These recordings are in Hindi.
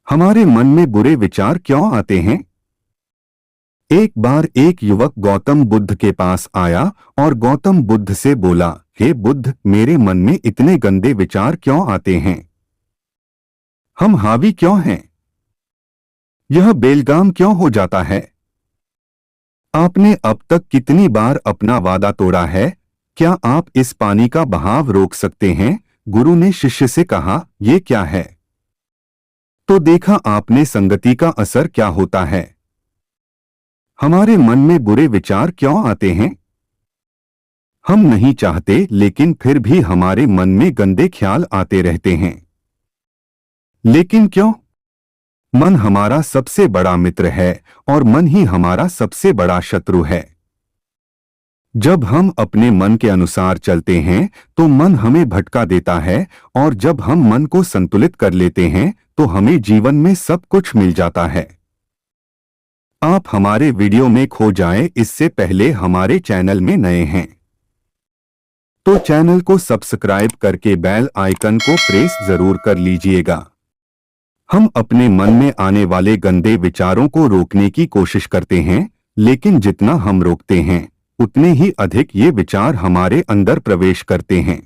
हमारे मन में बुरे विचार क्यों आते हैं? एक बार एक युवक गौतम बुद्ध के पास आया और गौतम बुद्ध से बोला, हे बुद्ध, मेरे मन में इतने गंदे विचार क्यों आते हैं? हम हावी क्यों हैं? यह बेलगाम क्यों हो जाता है? आपने अब तक कितनी बार अपना वादा तोड़ा है? क्या आप इस पानी का बहाव रोक सकते हैं? गुरु ने शिष्य से कहा, ये क्या है? तो देखा आपने संगति का असर क्या होता है। हमारे मन में बुरे विचार क्यों आते हैं? हम नहीं चाहते, लेकिन फिर भी हमारे मन में गंदे ख्याल आते रहते हैं। लेकिन क्यों? मन हमारा सबसे बड़ा मित्र है और मन ही हमारा सबसे बड़ा शत्रु है। जब हम अपने मन के अनुसार चलते हैं तो मन हमें भटका देता है, और जब हम मन को संतुलित कर लेते हैं तो हमें जीवन में सब कुछ मिल जाता है। आप हमारे वीडियो में खो जाएं इससे पहले हमारे चैनल में नए हैं तो चैनल को सब्सक्राइब करके बेल आइकन को प्रेस जरूर कर लीजिएगा। हम अपने मन में आने वाले गंदे विचारों को रोकने की कोशिश करते हैं, लेकिन जितना हम रोकते हैं उतने ही अधिक ये विचार हमारे अंदर प्रवेश करते हैं।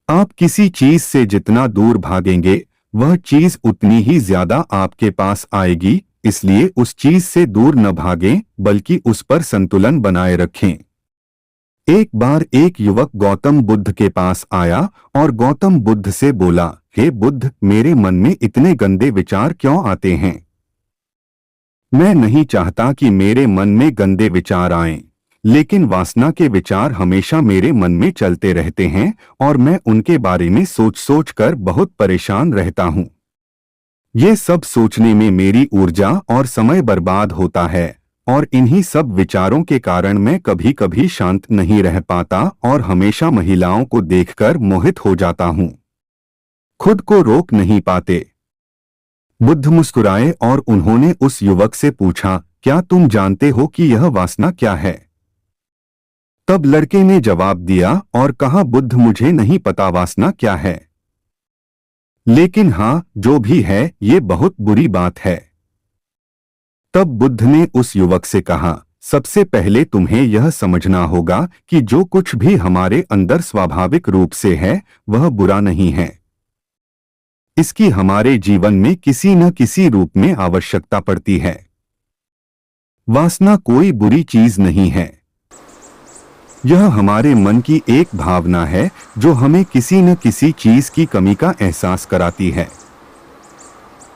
आप किसी चीज से जितना दूर भागेंगे वह चीज उतनी ही ज्यादा आपके पास आएगी, इसलिए उस चीज से दूर न भागें बल्कि उस पर संतुलन बनाए रखें। एक बार एक युवक गौतम बुद्ध के पास आया और गौतम बुद्ध से बोला, हे बुद्ध, मेरे मन में इतने गंदे विचार क्यों आते हैं? मैं नहीं चाहता कि मेरे मन में गंदे विचार आएं, लेकिन वासना के विचार हमेशा मेरे मन में चलते रहते हैं और मैं उनके बारे में सोच सोच कर बहुत परेशान रहता हूँ। ये सब सोचने में मेरी ऊर्जा और समय बर्बाद होता है, और इन्हीं सब विचारों के कारण मैं कभी कभी शांत नहीं रह पाता और हमेशा महिलाओं को देखकर मोहित हो जाता हूँ। खुद को रोक नहीं पाते। बुद्ध मुस्कुराए और उन्होंने उस युवक से पूछा, क्या तुम जानते हो कि यह वासना क्या है? तब लड़के ने जवाब दिया और कहा, बुद्ध, मुझे नहीं पता वासना क्या है, लेकिन हाँ, जो भी है ये बहुत बुरी बात है। तब बुद्ध ने उस युवक से कहा, सबसे पहले तुम्हें यह समझना होगा कि जो कुछ भी हमारे अंदर स्वाभाविक रूप से है वह बुरा नहीं है। इसकी हमारे जीवन में किसी न किसी रूप में आवश्यकता पड़ती है। वासना कोई बुरी चीज नहीं है। यह हमारे मन की एक भावना है जो हमें किसी न किसी चीज की कमी का एहसास कराती है,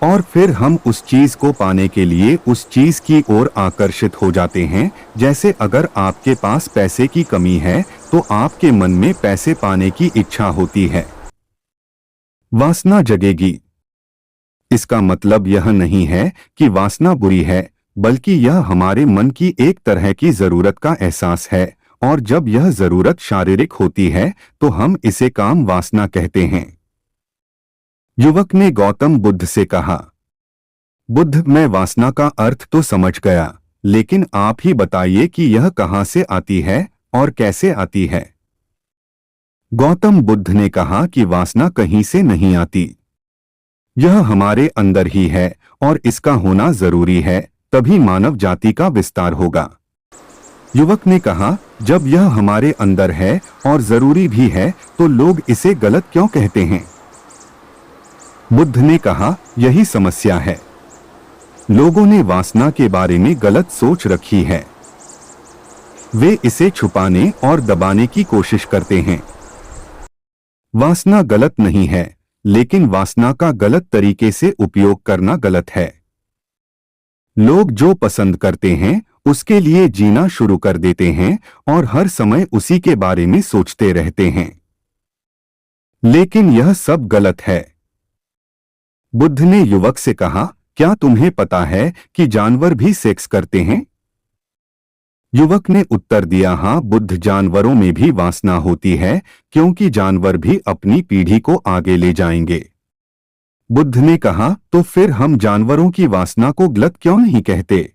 और फिर हम उस चीज को पाने के लिए उस चीज की ओर आकर्षित हो जाते हैं। जैसे अगर आपके पास पैसे की कमी है तो आपके मन में पैसे पाने की इच्छा होती है, वासना जगेगी। इसका मतलब यह नहीं है कि वासना बुरी है, बल्कि यह हमारे मन की एक तरह की जरूरत का एहसास है, और जब यह जरूरत शारीरिक होती है तो हम इसे काम वासना कहते हैं। युवक ने गौतम बुद्ध से कहा, बुद्ध, मैं वासना का अर्थ तो समझ गया, लेकिन आप ही बताइए कि यह कहां से आती है और कैसे आती है। गौतम बुद्ध ने कहा कि वासना कहीं से नहीं आती, यह हमारे अंदर ही है और इसका होना जरूरी है, तभी मानव जाति का विस्तार होगा। युवक ने कहा, जब यह हमारे अंदर है और जरूरी भी है तो लोग इसे गलत क्यों कहते हैं? बुद्ध ने कहा, यही समस्या है। लोगों ने वासना के बारे में गलत सोच रखी है। वे इसे छुपाने और दबाने की कोशिश करते हैं। वासना गलत नहीं है, लेकिन वासना का गलत तरीके से उपयोग करना गलत है। लोग जो पसंद करते हैं उसके लिए जीना शुरू कर देते हैं और हर समय उसी के बारे में सोचते रहते हैं, लेकिन यह सब गलत है। बुद्ध ने युवक से कहा, क्या तुम्हें पता है कि जानवर भी सेक्स करते हैं? युवक ने उत्तर दिया, हाँ बुद्ध, जानवरों में भी वासना होती है, क्योंकि जानवर भी अपनी पीढ़ी को आगे ले जाएंगे। बुद्ध ने कहा, तो फिर हम जानवरों की वासना को गलत क्यों नहीं कहते?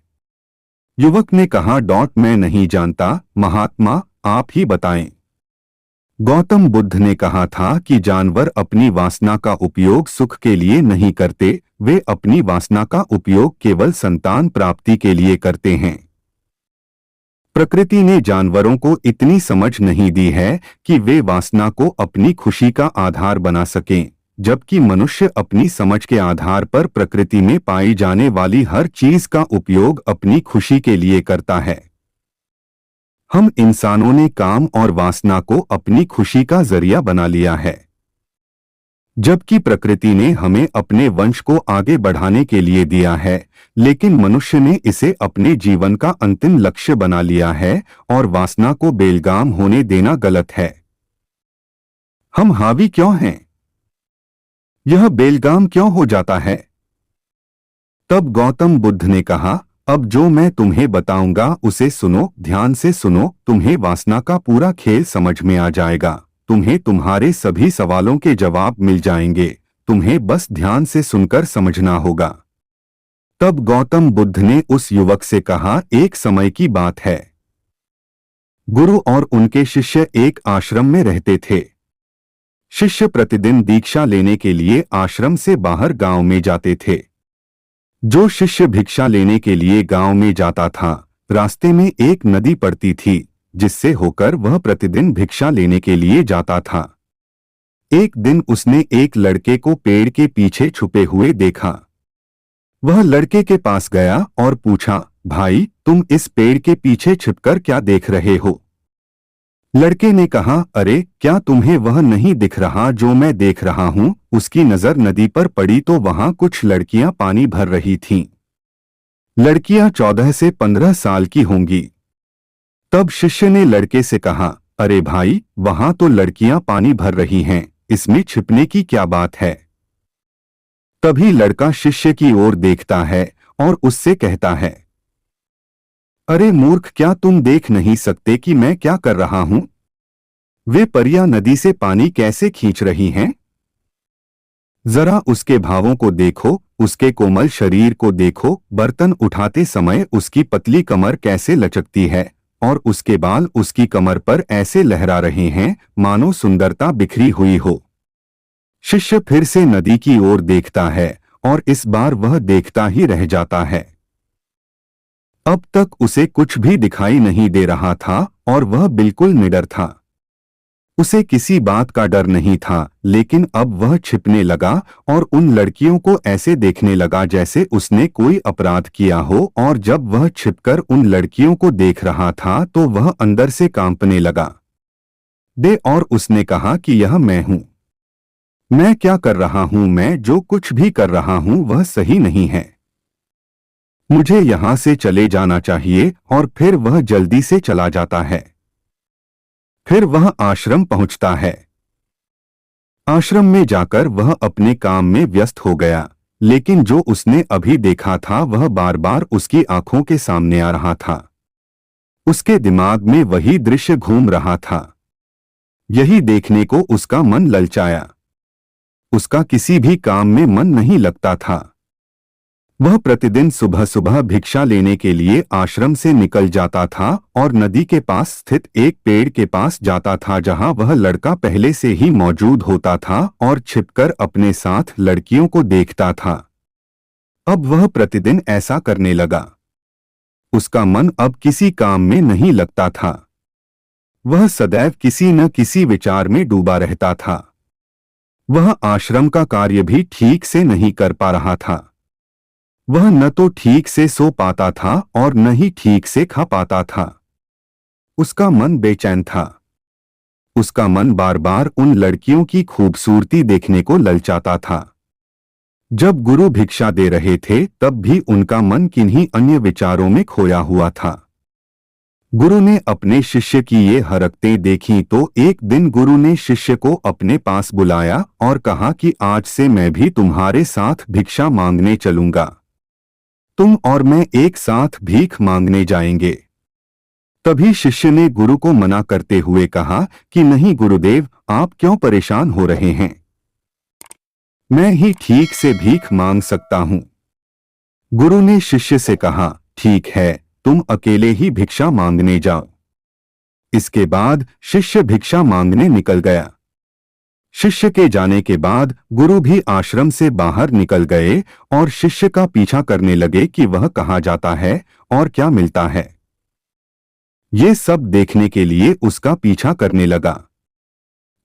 युवक ने कहा, मैं नहीं जानता महात्मा, आप ही बताएं। गौतम बुद्ध ने कहा था कि जानवर अपनी वासना का उपयोग सुख के लिए नहीं करते, वे अपनी वासना का उपयोग केवल संतान प्राप्ति के लिए करते हैं। प्रकृति ने जानवरों को इतनी समझ नहीं दी है कि वे वासना को अपनी खुशी का आधार बना सकें, जबकि मनुष्य अपनी समझ के आधार पर प्रकृति में पाई जाने वाली हर चीज का उपयोग अपनी खुशी के लिए करता है। हम इंसानों ने काम और वासना को अपनी खुशी का जरिया बना लिया है, जबकि प्रकृति ने हमें अपने वंश को आगे बढ़ाने के लिए दिया है, लेकिन मनुष्य ने इसे अपने जीवन का अंतिम लक्ष्य बना लिया है और वासना को बेलगाम होने देना गलत है। हम हावी क्यों हैं? यह बेलगाम क्यों हो जाता है? तब गौतम बुद्ध ने कहा, अब जो मैं तुम्हें बताऊंगा उसे सुनो, ध्यान से सुनो, तुम्हें वासना का पूरा खेल समझ में आ जाएगा, तुम्हें तुम्हारे सभी सवालों के जवाब मिल जाएंगे, तुम्हें बस ध्यान से सुनकर समझना होगा। तब गौतम बुद्ध ने उस युवक से कहा, एक समय की बात है। गुरु और उनके शिष्य एक आश्रम में रहते थे। शिष्य प्रतिदिन दीक्षा लेने के लिए आश्रम से बाहर गांव में जाते थे। जो शिष्य भिक्षा लेने के लिए गांव में जाता था, रास्ते में एक नदी पड़ती थी, जिससे होकर वह प्रतिदिन भिक्षा लेने के लिए जाता था। एक दिन उसने एक लड़के को पेड़ के पीछे छुपे हुए देखा। वह लड़के के पास गया और पूछा, भाई, तुम इस पेड़ के पीछे छिपकर क्या देख रहे हो? लड़के ने कहा, अरे, क्या तुम्हें वह नहीं दिख रहा जो मैं देख रहा हूं? उसकी नजर नदी पर पड़ी तो वहां कुछ लड़कियां पानी भर रही थीं। लड़कियां 14 से 15 साल की होंगी। तब शिष्य ने लड़के से कहा, अरे भाई, वहां तो लड़कियां पानी भर रही हैं, इसमें छिपने की क्या बात है? तभी लड़का शिष्य की ओर देखता है और उससे कहता है, अरे मूर्ख, क्या तुम देख नहीं सकते कि मैं क्या कर रहा हूं? वे परियां नदी से पानी कैसे खींच रही हैं? जरा उसके भावों को देखो, उसके कोमल शरीर को देखो, बर्तन उठाते समय उसकी पतली कमर कैसे लचकती है और उसके बाल उसकी कमर पर ऐसे लहरा रहे हैं मानो सुंदरता बिखरी हुई हो। शिष्य फिर से नदी की ओर देखता है और इस बार वह देखता ही रह जाता है। अब तक उसे कुछ भी दिखाई नहीं दे रहा था और वह बिल्कुल निडर था। उसे किसी बात का डर नहीं था, लेकिन अब वह छिपने लगा और उन लड़कियों को ऐसे देखने लगा जैसे उसने कोई अपराध किया हो, और जब वह छिपकर उन लड़कियों को देख रहा था तो वह अंदर से कांपने लगा। और उसने कहा कि यह मैं हूं। मैं क्या कर रहा हूं? मैं जो कुछ भी कर रहा हूं वह सही नहीं है। मुझे यहां से चले जाना चाहिए। और फिर वह जल्दी से चला जाता है। फिर वह आश्रम पहुंचता है। आश्रम में जाकर वह अपने काम में व्यस्त हो गया, लेकिन जो उसने अभी देखा था वह बार बार उसकी आंखों के सामने आ रहा था। उसके दिमाग में वही दृश्य घूम रहा था। यही देखने को उसका मन ललचाया। उसका किसी भी काम में मन नहीं लगता था। वह प्रतिदिन सुबह सुबह भिक्षा लेने के लिए आश्रम से निकल जाता था और नदी के पास स्थित एक पेड़ के पास जाता था, जहां वह लड़का पहले से ही मौजूद होता था और छिपकर अपने साथ लड़कियों को देखता था। अब वह प्रतिदिन ऐसा करने लगा। उसका मन अब किसी काम में नहीं लगता था। वह सदैव किसी न किसी विचार में डूबा रहता था। वह आश्रम का कार्य भी ठीक से नहीं कर पा रहा था। वह न तो ठीक से सो पाता था और न ही ठीक से खा पाता था। उसका मन बेचैन था। उसका मन बार बार उन लड़कियों की खूबसूरती देखने को ललचाता था। जब गुरु भिक्षा दे रहे थे तब भी उनका मन किन्हीं अन्य विचारों में खोया हुआ था। गुरु ने अपने शिष्य की ये हरकतें देखी तो एक दिन गुरु ने शिष्य को अपने पास बुलाया और कहा कि आज से मैं भी तुम्हारे साथ भिक्षा मांगने चलूंगा। तुम और मैं एक साथ भीख मांगने जाएंगे। तभी शिष्य ने गुरु को मना करते हुए कहा कि नहीं गुरुदेव, आप क्यों परेशान हो रहे हैं? मैं ही ठीक से भीख मांग सकता हूं। गुरु ने शिष्य से कहा, ठीक है, तुम अकेले ही भिक्षा मांगने जाओ। इसके बाद शिष्य भिक्षा मांगने निकल गया। शिष्य के जाने के बाद गुरु भी आश्रम से बाहर निकल गए और शिष्य का पीछा करने लगे कि वह कहाँ जाता है और क्या मिलता है। ये सब देखने के लिए उसका पीछा करने लगा।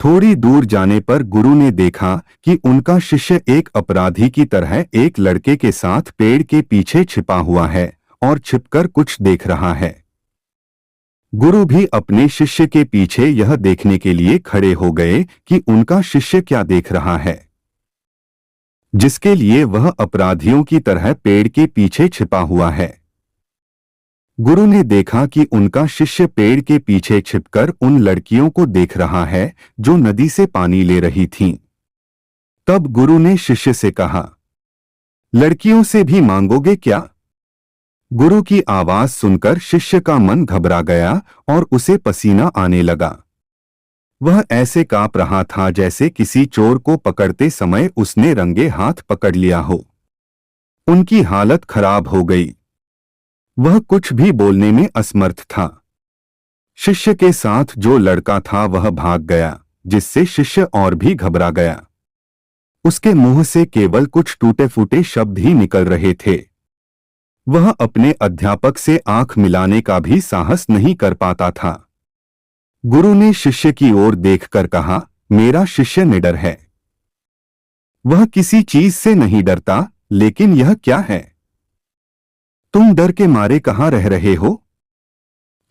थोड़ी दूर जाने पर गुरु ने देखा कि उनका शिष्य एक अपराधी की तरह एक लड़के के साथ पेड़ के पीछे छिपा हुआ है और छिपकर कुछ देख रहा है। गुरु भी अपने शिष्य के पीछे यह देखने के लिए खड़े हो गए कि उनका शिष्य क्या देख रहा है, जिसके लिए वह अपराधियों की तरह पेड़ के पीछे छिपा हुआ है। गुरु ने देखा कि उनका शिष्य पेड़ के पीछे छिपकर उन लड़कियों को देख रहा है जो नदी से पानी ले रही थीं। तब गुरु ने शिष्य से कहा, लड़कियों से भी मांगोगे क्या? गुरु की आवाज सुनकर शिष्य का मन घबरा गया और उसे पसीना आने लगा। वह ऐसे कांप रहा था जैसे किसी चोर को पकड़ते समय उसने रंगे हाथ पकड़ लिया हो। उनकी हालत खराब हो गई। वह कुछ भी बोलने में असमर्थ था। शिष्य के साथ जो लड़का था वह भाग गया, जिससे शिष्य और भी घबरा गया। उसके मुंह से केवल कुछ टूटे फूटे शब्द ही निकल रहे थे। वह अपने अध्यापक से आंख मिलाने का भी साहस नहीं कर पाता था। गुरु ने शिष्य की ओर देखकर कहा, मेरा शिष्य निडर है। वह किसी चीज से नहीं डरता, लेकिन यह क्या है? तुम डर के मारे कहाँ रह रहे हो?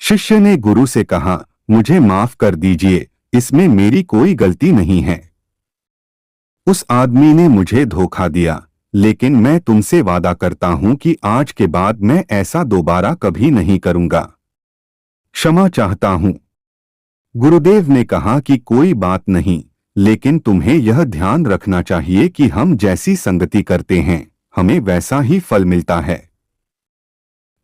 शिष्य ने गुरु से कहा, मुझे माफ कर दीजिए, इसमें मेरी कोई गलती नहीं है। उस आदमी ने मुझे धोखा दिया, लेकिन मैं तुमसे वादा करता हूं कि आज के बाद मैं ऐसा दोबारा कभी नहीं करूंगा। क्षमा चाहता हूं। गुरुदेव ने कहा कि कोई बात नहीं, लेकिन तुम्हें यह ध्यान रखना चाहिए कि हम जैसी संगति करते हैं, हमें वैसा ही फल मिलता है।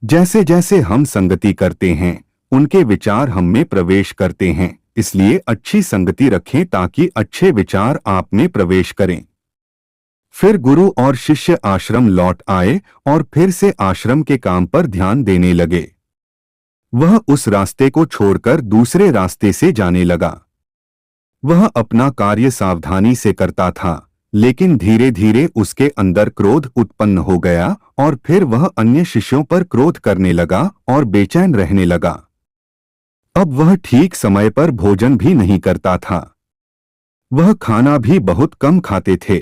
जैसे जैसे हम संगति करते हैं, उनके विचार हम में प्रवेश करते हैं, इसलिए अच्छी संगति रखें ताकि अच्छे विचार आप में प्रवेश करें। फिर गुरु और शिष्य आश्रम लौट आए और फिर से आश्रम के काम पर ध्यान देने लगे। वह उस रास्ते को छोड़कर दूसरे रास्ते से जाने लगा। वह अपना कार्य सावधानी से करता था, लेकिन धीरे धीरे उसके अंदर क्रोध उत्पन्न हो गया और फिर वह अन्य शिष्यों पर क्रोध करने लगा और बेचैन रहने लगा। अब वह ठीक समय पर भोजन भी नहीं करता था। वह खाना भी बहुत कम खाते थे।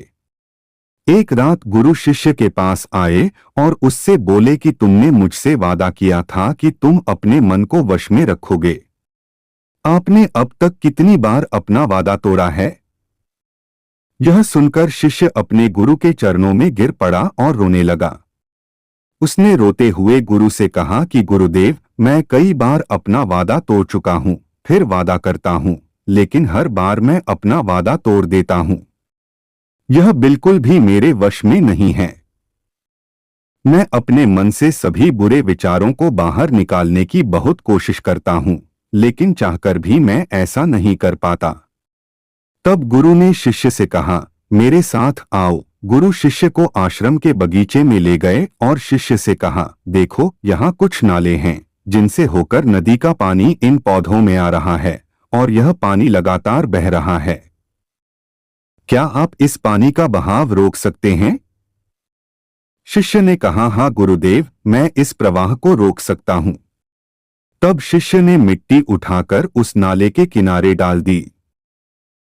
एक रात गुरु शिष्य के पास आए और उससे बोले कि तुमने मुझसे वादा किया था कि तुम अपने मन को वश में रखोगे। आपने अब तक कितनी बार अपना वादा तोड़ा है? यह सुनकर शिष्य अपने गुरु के चरणों में गिर पड़ा और रोने लगा। उसने रोते हुए गुरु से कहा कि गुरुदेव, मैं कई बार अपना वादा तोड़ चुका हूं, फिर वादा करता हूं, लेकिन हर बार मैं अपना वादा तोड़ देता हूं। यह बिल्कुल भी मेरे वश में नहीं है। मैं अपने मन से सभी बुरे विचारों को बाहर निकालने की बहुत कोशिश करता हूं, लेकिन चाहकर भी मैं ऐसा नहीं कर पाता। तब गुरु ने शिष्य से कहा, मेरे साथ आओ। गुरु शिष्य को आश्रम के बगीचे में ले गए और शिष्य से कहा, देखो, यहाँ कुछ नाले हैं जिनसे होकर नदी का पानी इन पौधों में आ रहा है और यह पानी लगातार बह रहा है। क्या आप इस पानी का बहाव रोक सकते हैं? शिष्य ने कहा, हाँ गुरुदेव, मैं इस प्रवाह को रोक सकता हूं। तब शिष्य ने मिट्टी उठाकर उस नाले के किनारे डाल दी।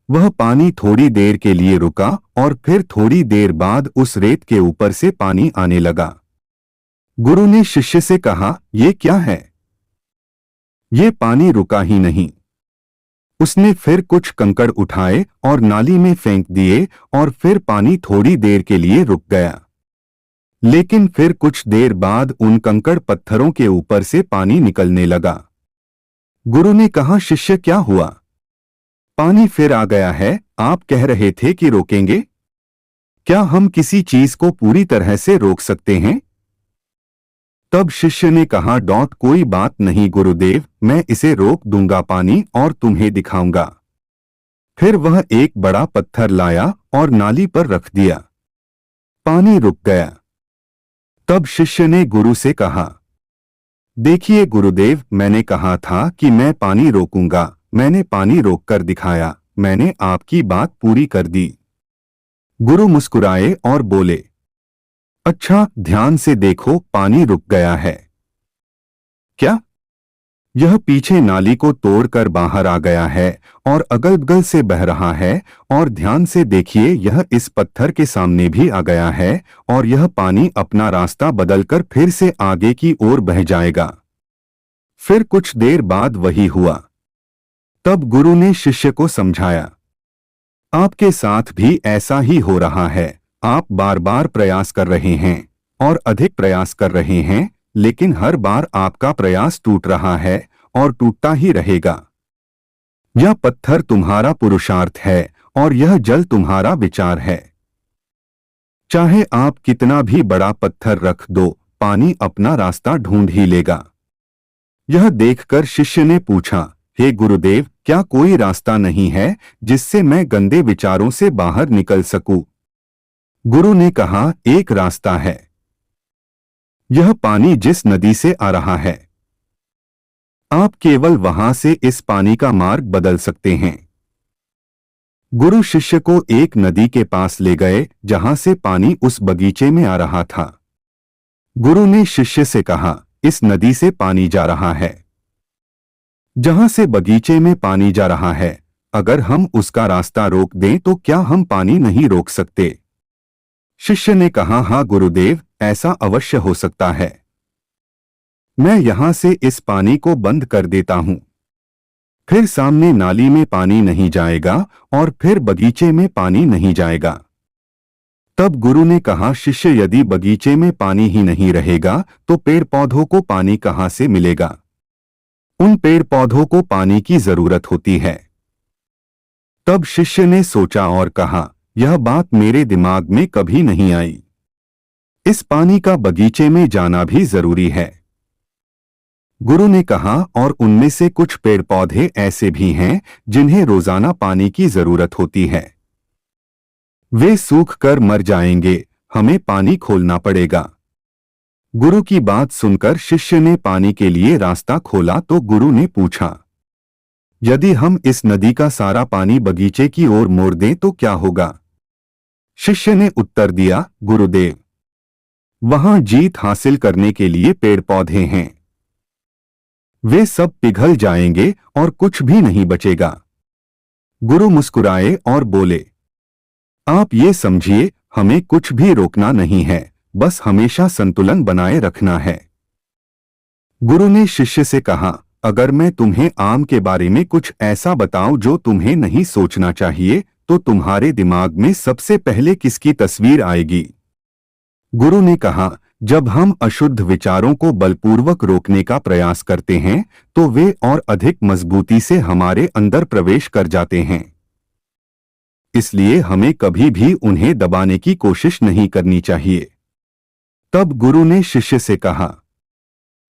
वह पानी थोड़ी देर के लिए रुका और फिर थोड़ी देर बाद उस रेत के ऊपर से पानी आने लगा। गुरु ने शिष्य से कहा, ये क्या है? ये पानी रुका ही नहीं। उसने फिर कुछ कंकड़ उठाए और नाली में फेंक दिए और फिर पानी थोड़ी देर के लिए रुक गया। लेकिन फिर कुछ देर बाद उन कंकड़ पत्थरों के ऊपर से पानी निकलने लगा। गुरु ने कहा, शिष्य क्या हुआ? पानी फिर आ गया है। आप कह रहे थे कि रोकेंगे। क्या हम किसी चीज को पूरी तरह से रोक सकते हैं? तब शिष्य ने कहा, कोई बात नहीं गुरुदेव, मैं इसे रोक दूंगा पानी और तुम्हें दिखाऊंगा। फिर वह एक बड़ा पत्थर लाया और नाली पर रख दिया। पानी रुक गया। तब शिष्य ने गुरु से कहा, देखिए गुरुदेव, मैंने कहा था कि मैं पानी रोकूंगा, मैंने पानी रोककर दिखाया, मैंने आपकी बात पूरी कर दी। गुरु मुस्कुराए और बोले, अच्छा, ध्यान से देखो, पानी रुक गया है। क्या? यह पीछे नाली को तोड़कर बाहर आ गया है और अगल बगल से बह रहा है। और ध्यान से देखिए, यह इस पत्थर के सामने भी आ गया है और यह पानी अपना रास्ता बदलकर फिर से आगे की ओर बह जाएगा। फिर कुछ देर बाद वही हुआ। तब गुरु ने शिष्य को समझाया, आपके साथ भी ऐसा ही हो रहा है। आप बार बार प्रयास कर रहे हैं और अधिक प्रयास कर रहे हैं, लेकिन हर बार आपका प्रयास टूट रहा है और टूटता ही रहेगा। यह पत्थर तुम्हारा पुरुषार्थ है और यह जल तुम्हारा विचार है। चाहे आप कितना भी बड़ा पत्थर रख दो, पानी अपना रास्ता ढूंढ ही लेगा। यह देखकर शिष्य ने पूछा, हे गुरुदेव, क्या कोई रास्ता नहीं है जिससे मैं गंदे विचारों से बाहर निकल सकूं? गुरु ने कहा, एक रास्ता है। यह पानी जिस नदी से आ रहा है, आप केवल वहां से इस पानी का मार्ग बदल सकते हैं। गुरु शिष्य को एक नदी के पास ले गए जहां से पानी उस बगीचे में आ रहा था। गुरु ने शिष्य से कहा, इस नदी से पानी जा रहा है। जहां से बगीचे में पानी जा रहा है, अगर हम उसका रास्ता रोक दें तो क्या हम पानी नहीं रोक सकते? शिष्य ने कहा, हाँ गुरुदेव, ऐसा अवश्य हो सकता है। मैं यहां से इस पानी को बंद कर देता हूं, फिर सामने नाली में पानी नहीं जाएगा और फिर बगीचे में पानी नहीं जाएगा। तब गुरु ने कहा, शिष्य, यदि बगीचे में पानी ही नहीं रहेगा तो पेड़ पौधों को पानी कहां से मिलेगा? उन पेड़ पौधों को पानी की जरूरत होती है। तब शिष्य ने सोचा और कहा, यह बात मेरे दिमाग में कभी नहीं आई। इस पानी का बगीचे में जाना भी जरूरी है। गुरु ने कहा, और उनमें से कुछ पेड़ पौधे ऐसे भी हैं जिन्हें रोजाना पानी की जरूरत होती है। वे सूख कर मर जाएंगे, हमें पानी खोलना पड़ेगा। गुरु की बात सुनकर शिष्य ने पानी के लिए रास्ता खोला तो गुरु ने पूछा, यदि हम इस नदी का सारा पानी बगीचे की ओर मोड़ दें तो क्या होगा? शिष्य ने उत्तर दिया, गुरुदेव, वहां जीत हासिल करने के लिए पेड़ पौधे हैं। वे सब पिघल जाएंगे और कुछ भी नहीं बचेगा। गुरु मुस्कुराए और बोले, आप ये समझिए, हमें कुछ भी रोकना नहीं है, बस हमेशा संतुलन बनाए रखना है। गुरु ने शिष्य से कहा, अगर मैं तुम्हें आम के बारे में कुछ ऐसा बताऊं जो तुम्हें नहीं सोचना चाहिए, तो तुम्हारे दिमाग में सबसे पहले किसकी तस्वीर आएगी? गुरु ने कहा, जब हम अशुद्ध विचारों को बलपूर्वक रोकने का प्रयास करते हैं तो वे और अधिक मजबूती से हमारे अंदर प्रवेश कर जाते हैं। इसलिए हमें कभी भी उन्हें दबाने की कोशिश नहीं करनी चाहिए। तब गुरु ने शिष्य से कहा,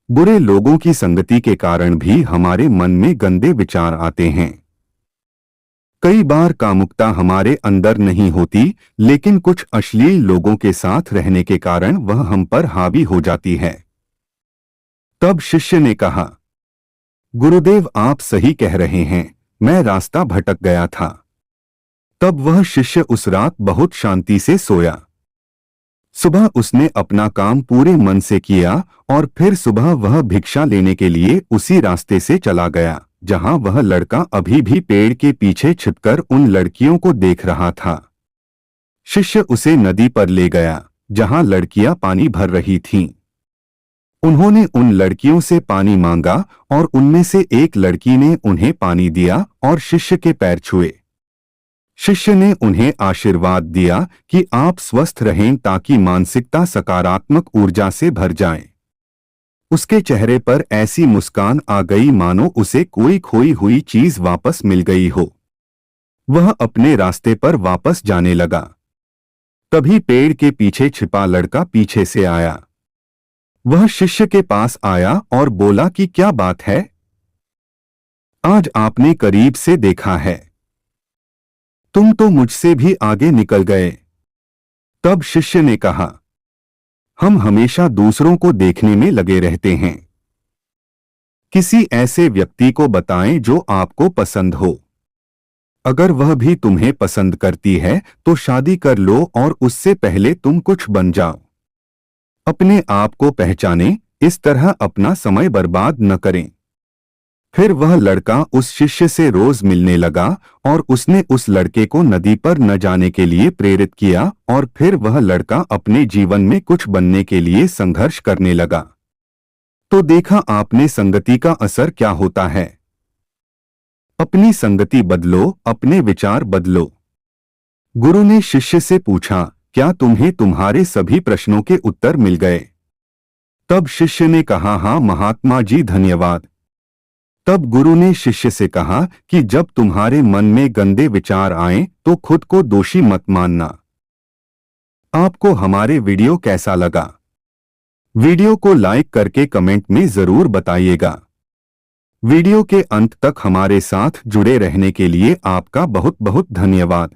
बुरे लोगों की संगति के कारण भी हमारे मन में गंदे विचार आते हैं। कई बार कामुकता हमारे अंदर नहीं होती, लेकिन कुछ अश्लील लोगों के साथ रहने के कारण वह हम पर हावी हो जाती है। तब शिष्य ने कहा, गुरुदेव, आप सही कह रहे हैं, मैं रास्ता भटक गया था। तब वह शिष्य उस रात बहुत शांति से सोया। सुबह उसने अपना काम पूरे मन से किया और फिर सुबह वह भिक्षा लेने के लिए उसी रास्ते से चला गया जहां वह लड़का अभी भी पेड़ के पीछे छिपकर उन लड़कियों को देख रहा था। शिष्य उसे नदी पर ले गया जहां लड़कियां पानी भर रही थीं। उन्होंने उन लड़कियों से पानी मांगा और उनमें से एक लड़की ने उन्हें पानी दिया और शिष्य के पैर छुए। शिष्य ने उन्हें आशीर्वाद दिया कि आप स्वस्थ रहें ताकि मानसिकता सकारात्मक ऊर्जा से भर जाए। उसके चेहरे पर ऐसी मुस्कान आ गई मानो उसे कोई खोई हुई चीज वापस मिल गई हो। वह अपने रास्ते पर वापस जाने लगा। तभी पेड़ के पीछे छिपा लड़का पीछे से आया। वह शिष्य के पास आया और बोला कि क्या बात है, आज आपने करीब से देखा है, तुम तो मुझसे भी आगे निकल गए। तब शिष्य ने कहा, हम हमेशा दूसरों को देखने में लगे रहते हैं, किसी ऐसे व्यक्ति को बताएं जो आपको पसंद हो। अगर वह भी तुम्हें पसंद करती है तो शादी कर लो और उससे पहले तुम कुछ बन जाओ। अपने आप को पहचानें, इस तरह अपना समय बर्बाद न करें। फिर वह लड़का उस शिष्य से रोज मिलने लगा और उसने उस लड़के को नदी पर न जाने के लिए प्रेरित किया और फिर वह लड़का अपने जीवन में कुछ बनने के लिए संघर्ष करने लगा। तो देखा आपने संगति का असर क्या होता है। अपनी संगति बदलो, अपने विचार बदलो। गुरु ने शिष्य से पूछा, क्या तुम्हें तुम्हारे सभी प्रश्नों के उत्तर मिल गए? तब शिष्य ने कहा, हाँ महात्मा जी धन्यवाद। तब गुरु ने शिष्य से कहा कि जब तुम्हारे मन में गंदे विचार आएं तो खुद को दोषी मत मानना। आपको हमारे वीडियो कैसा लगा? वीडियो को लाइक करके कमेंट में जरूर बताइएगा। वीडियो के अंत तक हमारे साथ जुड़े रहने के लिए आपका बहुत बहुत धन्यवाद।